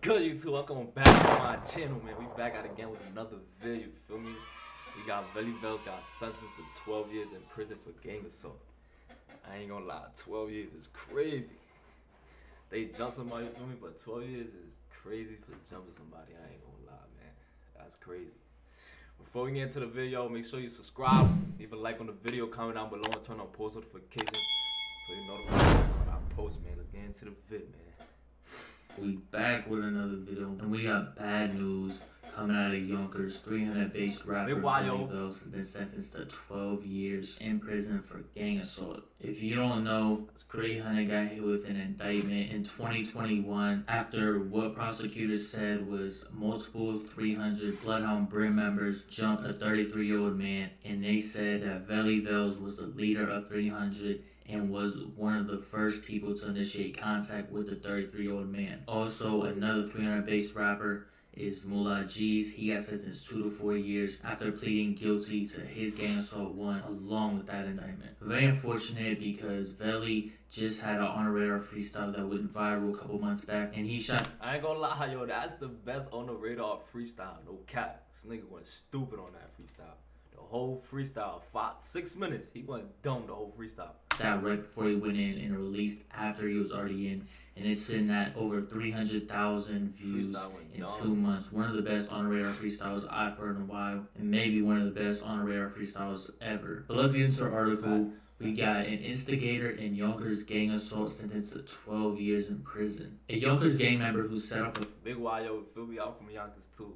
good, YouTube? Welcome back to my channel, man. We back out again with another video, you feel me? We got Velly Vellz got sentenced to 12 years in prison for gang assault. I ain't gonna lie, 12 years is crazy. They jumped somebody, you feel me? But 12 years is crazy for jumping somebody. I ain't gonna lie, man. That's crazy. Before we get into the video, make sure you subscribe, leave a like on the video, comment down below, and turn on post notifications so you're notified when I post, man. Let's get into the vid, man. We back with another video, and we got bad news coming out of Yonkers. 300-based rapper Velly Vellz has been sentenced to 12 years in prison for gang assault. If you don't know, 300 got hit with an indictment in 2021 after what prosecutors said was multiple 300 Bloodhound Brim members jumped a 33-year-old man, and they said that Velly Vellz was the leader of 300 and was one of the first people to initiate contact with the 33-year-old man. Also, another 300-based rapper is Mullah G's. He got sentenced 2 to 4 years after pleading guilty to his gang assault 1 along with that indictment. Very unfortunate because Velly just had an on the radar freestyle that went viral a couple months back, and he shot. I ain't gonna lie, yo, that's the best on the radar freestyle, no cap. This nigga went stupid on that freestyle. The whole freestyle, 6 minutes, he went dumb the whole freestyle. That right before he went in and released after he was already in, and it's sitting at over 300,000 views in 2 months. One of the best on the radar freestyles I've heard in a while, and maybe one of the best on the radar freestyles ever. But let's get into our article. We got an instigator in Yonkers gang assault sentenced to 12 years in prison. A Yonkers gang member who set off a big yo, feel me out from Yonkers too.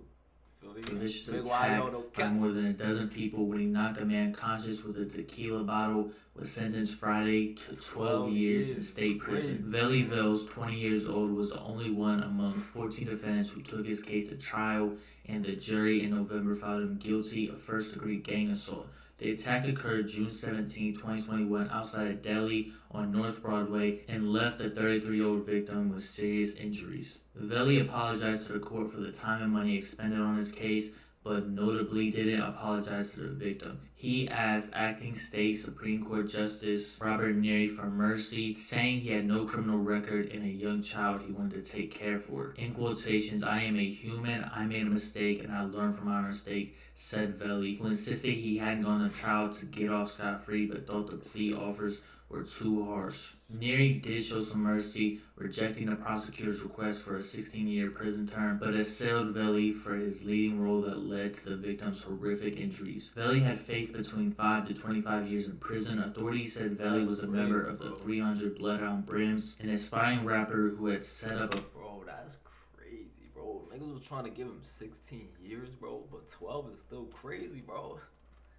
A vicious attack by more than a dozen people when he knocked a man conscious with a tequila bottle was sentenced Friday to 12 years in state prison. Velly Vellz, 20 years old, was the only one among 14 defendants who took his case to trial, and the jury in November found him guilty of first-degree gang assault. The attack occurred June 17, 2021 outside of Delhi on North Broadway and left the 33-year-old victim with serious injuries. Velly apologized to the court for the time and money expended on his case, but notably didn't apologize to the victim. He asked acting state Supreme Court Justice Robert Neary for mercy, saying he had no criminal record and a young child he wanted to take care for. In quotations, "I am a human, I made a mistake, and I learned from my mistake," said Velly, who insisted he hadn't gone to trial to get off scot-free but thought the plea offers were too harsh. Neary did show some mercy, rejecting the prosecutor's request for a 16-year prison term, but assailed Velly for his leading role that led to the victim's horrific injuries. Velly had faced between 5 to 25 years in prison. Authorities said Velly was a member of the 300 Bloodhound Brims, an aspiring rapper who had set up a... Bro, that's crazy, bro. Niggas was trying to give him 16 years, bro, but 12 is still crazy, bro.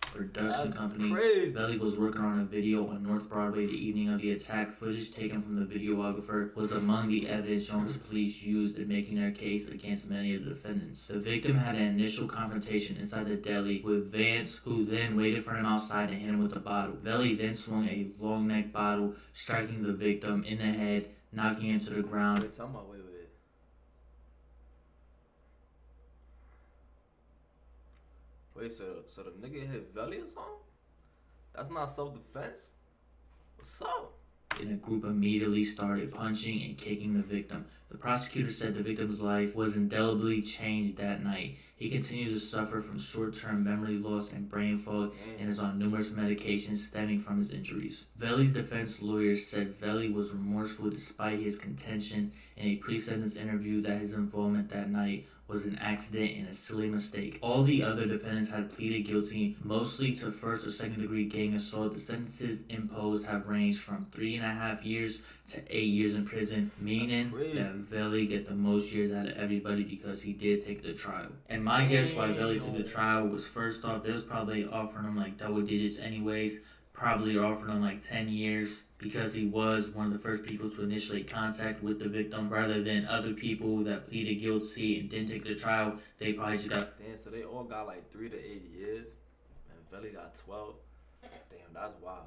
Production company. Velly was working on a video on North Broadway the evening of the attack. Footage taken from the videographer was among the evidence Yonkers police used in making their case against many of the defendants. The victim had an initial confrontation inside the deli with Vance, who then waited for him outside and hit him with a bottle. Velly then swung a long neck bottle, striking the victim in the head, knocking him to the ground. Wait, so the nigga hit Velly or something? That's not self-defense? What's up? And the group immediately started punching and kicking the victim. The prosecutor said the victim's life was indelibly changed that night. He continues to suffer from short-term memory loss and brain fog and is on numerous medications stemming from his injuries. Velly's defense lawyer said Velly was remorseful despite his contention in a pre-sentence interview that his involvement that night was an accident and a silly mistake. All the other defendants had pleaded guilty, mostly to first or second degree gang assault. The sentences imposed have ranged from 3.5 years to 8 years in prison, meaning that Velly get the most years out of everybody because he did take the trial. And my guess why Velly took the trial was, first off, they was probably offering him like double digits anyways, probably offering him like 10 years because he was one of the first people to initiate contact with the victim, rather than other people that pleaded guilty and didn't take the trial. They probably just got... Damn, so they all got like 3 to 8 years, and Velly got 12. Damn, that's wild.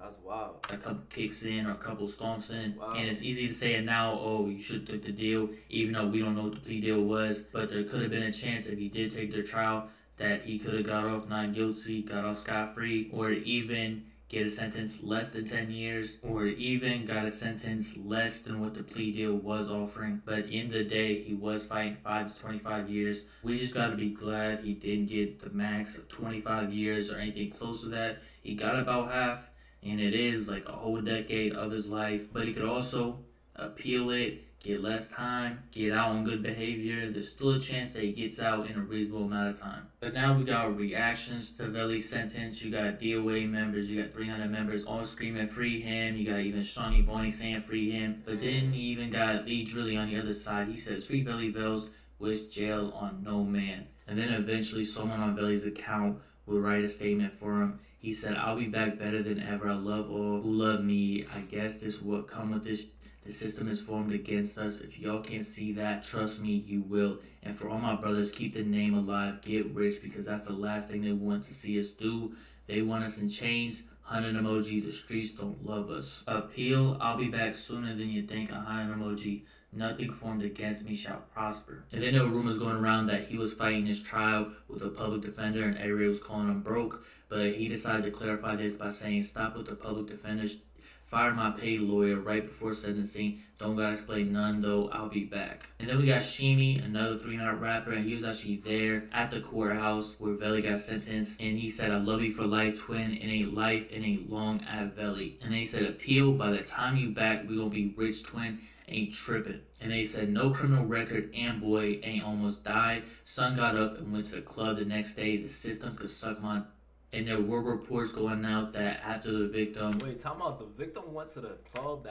That's wild. A couple kicks in or a couple stomps in. Wow. And it's easy to say it now, oh, you should have took the deal, even though we don't know what the plea deal was. But there could have been a chance if he did take the trial that he could have got off not guilty, got off scot-free, or even get a sentence less than 10 years, or even got a sentence less than what the plea deal was offering. But at the end of the day, he was fighting 5 to 25 years. We just gotta be glad he didn't get the max of 25 years or anything close to that. He got about half, and it is like a whole decade of his life. But he could also appeal it, get less time, get out on good behavior. There's still a chance that he gets out in a reasonable amount of time. But now we got reactions to Velly's sentence. You got DOA members, you got 300 members all screaming free him. You got even Shawnee Boney saying free him. But then you even got Lee Drilly on the other side. He says free Velly Vellz, wish jail on no man. And then eventually someone on Velly's account would write a statement for him. He said, I'll be back better than ever. I love all who love me. I guess this will come with this. The system is formed against us. If y'all can't see that, trust me, you will. And for all my brothers, keep the name alive, get rich, because that's the last thing they want to see us do. They want us in chains. 100 emoji, the streets don't love us. Appeal, I'll be back sooner than you think. 100 emoji, nothing formed against me shall prosper. And then there were rumors going around that he was fighting his trial with a public defender and everybody was calling him broke. But he decided to clarify this by saying, stop with the public defenders. Fired my paid lawyer right before sentencing. Don't gotta explain none though, I'll be back. And then we got Shimi, another 300 rapper, and he was actually there at the courthouse where Velly got sentenced. And he said, I love you for life, twin. It ain't life, it ain't long at Velly. And they said, appeal, by the time you back, we gonna be rich, twin. Ain't tripping. And they said, no criminal record, and boy, ain't almost died. Son got up and went to the club the next day. The system could suck my. And there were reports going out that after the victim... Wait, talking about the victim went to the club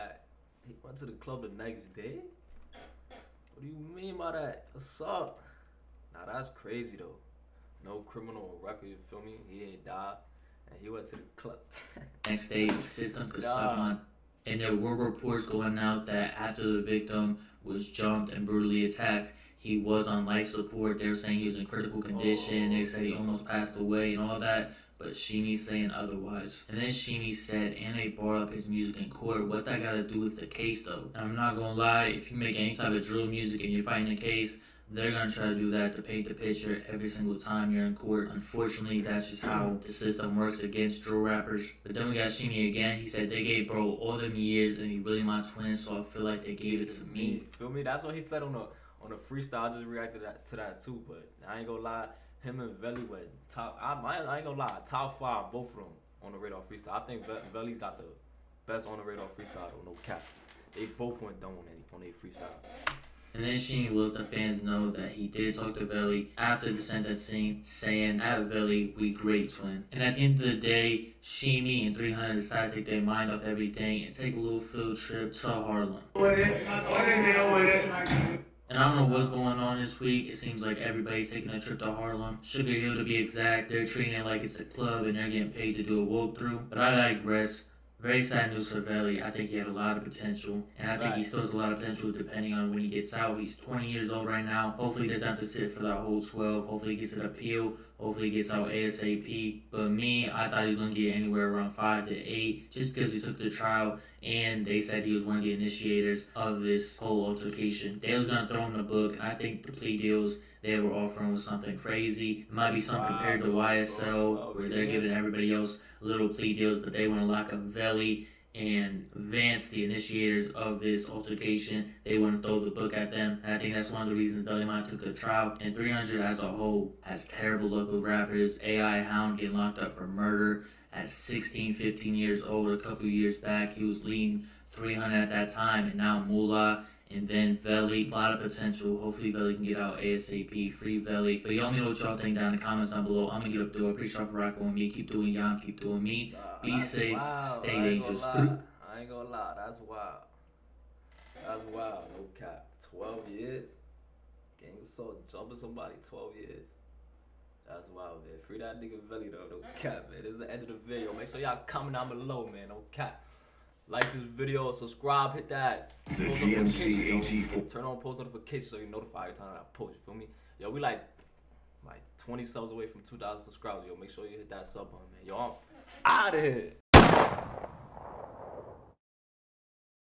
he went to the club the next day? What do you mean by that? What's up? Nah, that's crazy though. No criminal record, you feel me? He ain't died. And he went to the club. Next day, the system could suck my... And there were reports going out that after the victim was jumped and brutally attacked, he was on life support. They were saying he was in critical condition. They said he almost passed away and all that. But Shimi's saying otherwise. And then Shimi said, and they brought up his music in court. What that got to do with the case, though? And I'm not going to lie, if you make any type of drill music and you're fighting a case, they're going to try to do that to paint the picture every single time you're in court. Unfortunately, that's just how the system works against drill rappers. But then we got Shimi again. He said, they gave bro all them years, and he really my twin, so I feel like they gave it to me. Feel me? That's what he said on the freestyle. I just reacted to that too, but I ain't going to lie. Him and Velly were top. I ain't gonna lie, top 5, both of them on the radar freestyle. I think Velly got the best on the radar freestyle, though, no cap. They both went down on their freestyles. And then Shimi will let the fans know that he did talk to Velly after the sentencing, saying, at Velly, we great, twin. And at the end of the day, Shimi and 300 decided to take their mind off everything and take a little field trip to Harlem. And I don't know what's going on this week. It seems like everybody's taking a trip to Harlem. Sugar Hill to be exact. They're treating it like it's a club and they're getting paid to do a walkthrough. But I digress. Very sad news for Velly. I think he had a lot of potential. And I think he still has a lot of potential depending on when he gets out. He's 20 years old right now. Hopefully he doesn't have to sit for that whole 12. Hopefully he gets an appeal. Hopefully he gets out ASAP. But me, I thought he was going to get anywhere around 5 to 8 just because he took the trial. And they said he was one of the initiators of this whole altercation. They was going to throw him the book. And I think the plea deals they were offering was something crazy. It might be something compared to YSL where they're giving everybody else little plea deals. But they want to lock up Velly and Vance, the initiators of this altercation. They want to throw the book at them. And I think that's one of the reasons Velly might took the trial. And 300 as a whole has terrible luck with rappers. AI Hound getting locked up for murder at 16, 15 years old. A couple years back, he was leading 300 at that time. And now Moolah. And then Velly, a lot of potential. Hopefully Velly can get out ASAP. Free Velly. But y'all let me know what y'all think down in the comments down below. I'm going to get up to it. Appreciate y'all for rocking with me. Keep doing y'all. Keep doing me. Be safe. Wild. Stay dangerous. I ain't gonna lie. That's wild. That's wild. No cap. 12 years? Gang assault jumping somebody 12 years. That's wild, man. Free that nigga Velly though. No cap, man. This is the end of the video. Make sure y'all comment down below, man. No cap. Like this video, subscribe, hit that post notification. Turn on post notifications so you're notified every time I post. You feel me? Yo, we like 20 subs away from 2,000 subscribers. Yo, make sure you hit that sub button, man. Yo, I'm out of here.